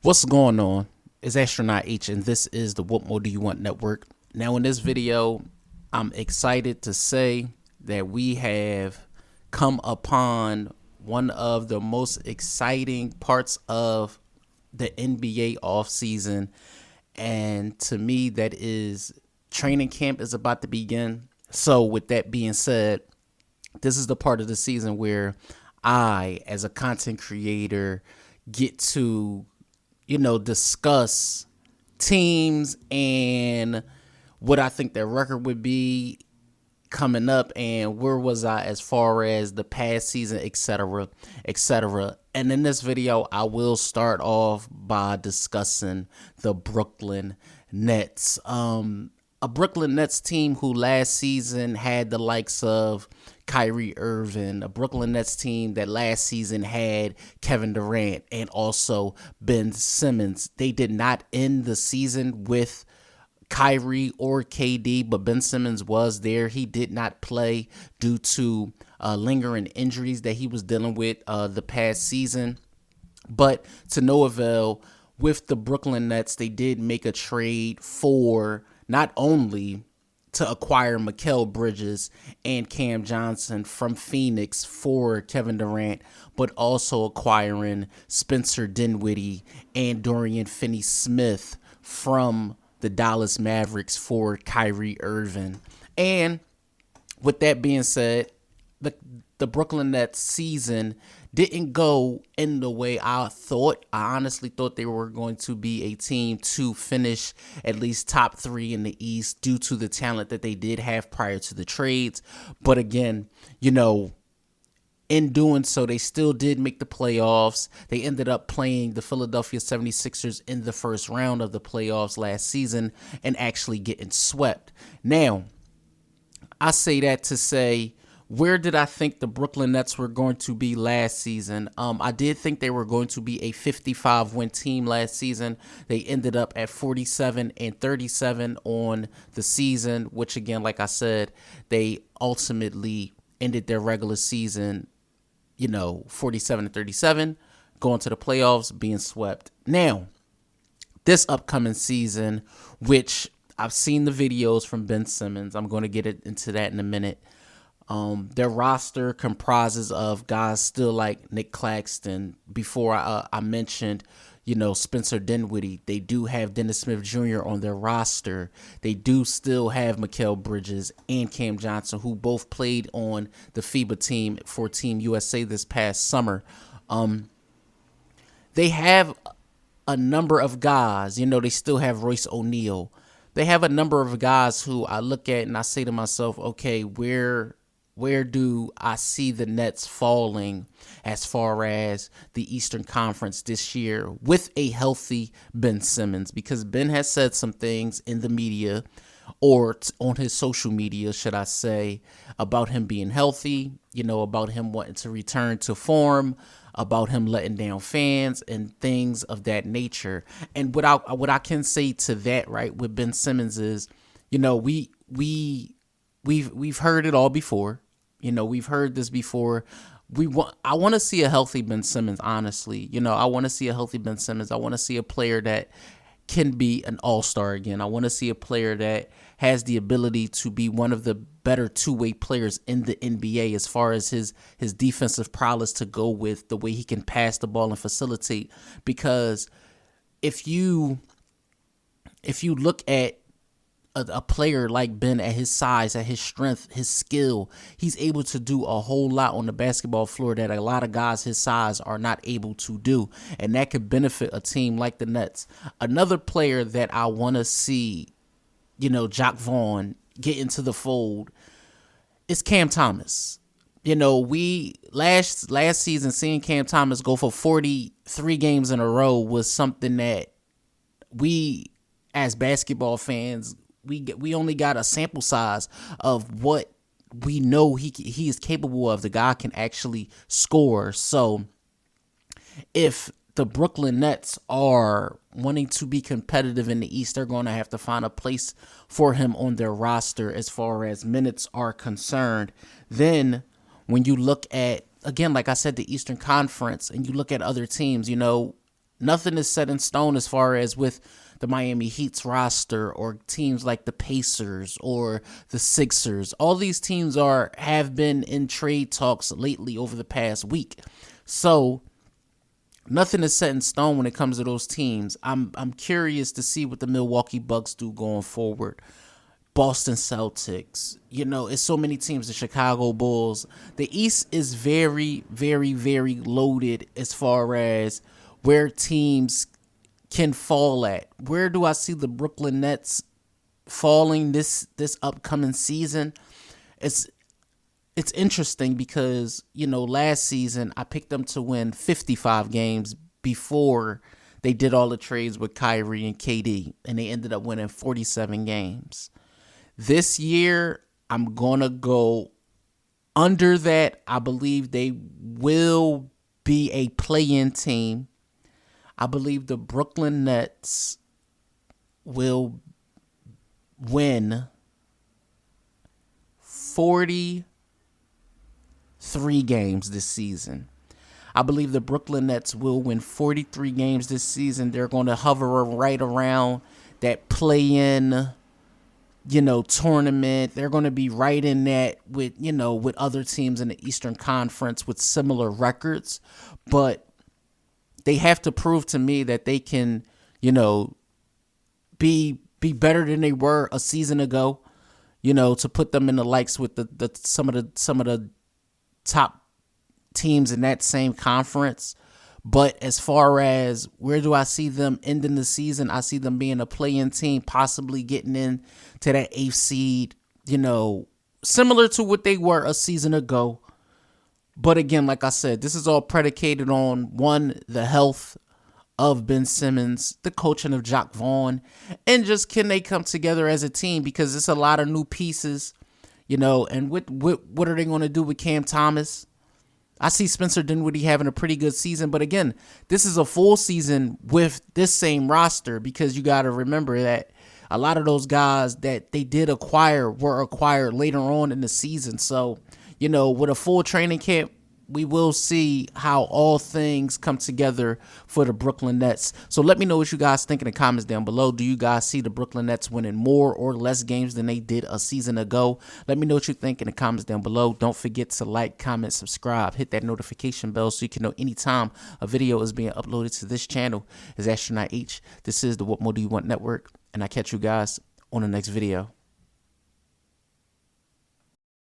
What's going on? It's Astronaut H, and this is the What More Do You Want Network. Now, in this video, I'm excited to say that we have come upon one of the most exciting parts of the NBA offseason. And to me, that is training camp is about to begin. So, with that being said, this is the part of the season where I, as a content creator, get to discuss teams and what I think their record would be coming up and where was I as far as the past season, etc., etc. And in this video, I will start off by discussing the Brooklyn Nets. A Brooklyn Nets team who last season had the likes of Kyrie Irving, a Brooklyn Nets team that last season had Kevin Durant and also Ben Simmons. They did not end the season with Kyrie or KD, but Ben Simmons was there. He did not play due to lingering injuries that he was dealing with the past season. But to no avail, with the Brooklyn Nets, they did make a trade for not only to acquire Mikal Bridges and Cam Johnson from Phoenix for Kevin Durant, but also acquiring Spencer Dinwiddie and Dorian Finney-Smith from the Dallas Mavericks for Kyrie Irving. And with that being said, the Brooklyn Nets season didn't go in the way I thought. I honestly thought they were going to be a team to finish at least top 3 in the East due to the talent that they did have prior to the trades. But again, in doing so, they still did make the playoffs. They ended up playing the Philadelphia 76ers in the first round of the playoffs last season and actually getting swept. Now, I say that to say, where did I think the Brooklyn Nets were going to be last season? I did think they were going to be a 55-win team last season. They ended up at 47-37 on the season, which again, like I said, they ultimately ended their regular season, 47-37, going to the playoffs, being swept. Now, this upcoming season, which I've seen the videos from Ben Simmons, I'm going to get into that in a minute. Their roster comprises of guys still like Nick Claxton. Before I mentioned, Spencer Dinwiddie. They do have Dennis Smith Jr. on their roster. They do still have Mikal Bridges and Cam Johnson, who both played on the FIBA team for Team USA this past summer. They have a number of guys. They still have Royce O'Neal. They have a number of guys who I look at and I say to myself, okay, where do I see the Nets falling as far as the Eastern Conference this year with a healthy Ben Simmons? Because Ben has said some things in the media or on his social media, should I say, about him being healthy, about him wanting to return to form, about him letting down fans and things of that nature. And what I can say to that, right, with Ben Simmons is, we've heard it all before. We've heard this before. I want to see a healthy Ben Simmons, honestly. I want to see a healthy Ben Simmons. I want to see a player that can be an all-star again. I want to see a player that has the ability to be one of the better two-way players in the NBA as far as his defensive prowess to go with the way he can pass the ball and facilitate. Because if you look at a player like Ben at his size, at his strength, his skill, he's able to do a whole lot on the basketball floor that a lot of guys his size are not able to do. And that could benefit a team like the Nets. Another player that I want to see, Jacque Vaughn get into the fold is Cam Thomas. We last season seeing Cam Thomas go for 43 games in a row was something that we as basketball fans, we only got a sample size of what we know he is capable of. The guy can actually score. So if the Brooklyn Nets are wanting to be competitive in the East, they're going to have to find a place for him on their roster as far as minutes are concerned. Then when you look at, again, like I said, the Eastern Conference, and you look at other teams, Nothing is set in stone as far as with the Miami Heat's roster or teams like the Pacers or the Sixers. All these teams have been in trade talks lately over the past week. So nothing is set in stone when it comes to those teams. I'm curious to see what the Milwaukee Bucks do going forward. Boston Celtics. It's so many teams. The Chicago Bulls. The East is very, very, very loaded as far as where teams can fall at. Where do I see the Brooklyn Nets falling this upcoming season? It's interesting because, last season I picked them to win 55 games before they did all the trades with Kyrie and KD, and they ended up winning 47 games. This year, I'm going to go under that. I believe they will be a play-in team. I believe the Brooklyn Nets will win 43 games this season. I believe the Brooklyn Nets will win 43 games this season. They're going to hover right around that play-in, tournament. They're going to be right in that with other teams in the Eastern Conference with similar records. But they have to prove to me that they can, be better than they were a season ago, to put them in the likes with the some of the top teams in that same conference. But as far as where do I see them ending the season, I see them being a play-in team, possibly getting in to that 8th seed, similar to what they were a season ago. But again, like I said, this is all predicated on, one, the health of Ben Simmons, the coaching of Jacques Vaughn, and just can they come together as a team, because it's a lot of new pieces, and what are they going to do with Cam Thomas? I see Spencer Dinwiddie having a pretty good season, but again, this is a full season with this same roster, because you got to remember that a lot of those guys that they did acquire were acquired later on in the season. So, with a full training camp, we will see how all things come together for the Brooklyn Nets. So let me know what you guys think in the comments down below. Do you guys see the Brooklyn Nets winning more or less games than they did a season ago? Let me know what you think in the comments down below. Don't forget to like, comment, subscribe, hit that notification bell so you can know anytime a video is being uploaded to this channel. It's Astronaut H. This is the What More Do You Want Network, and I catch you guys on the next video.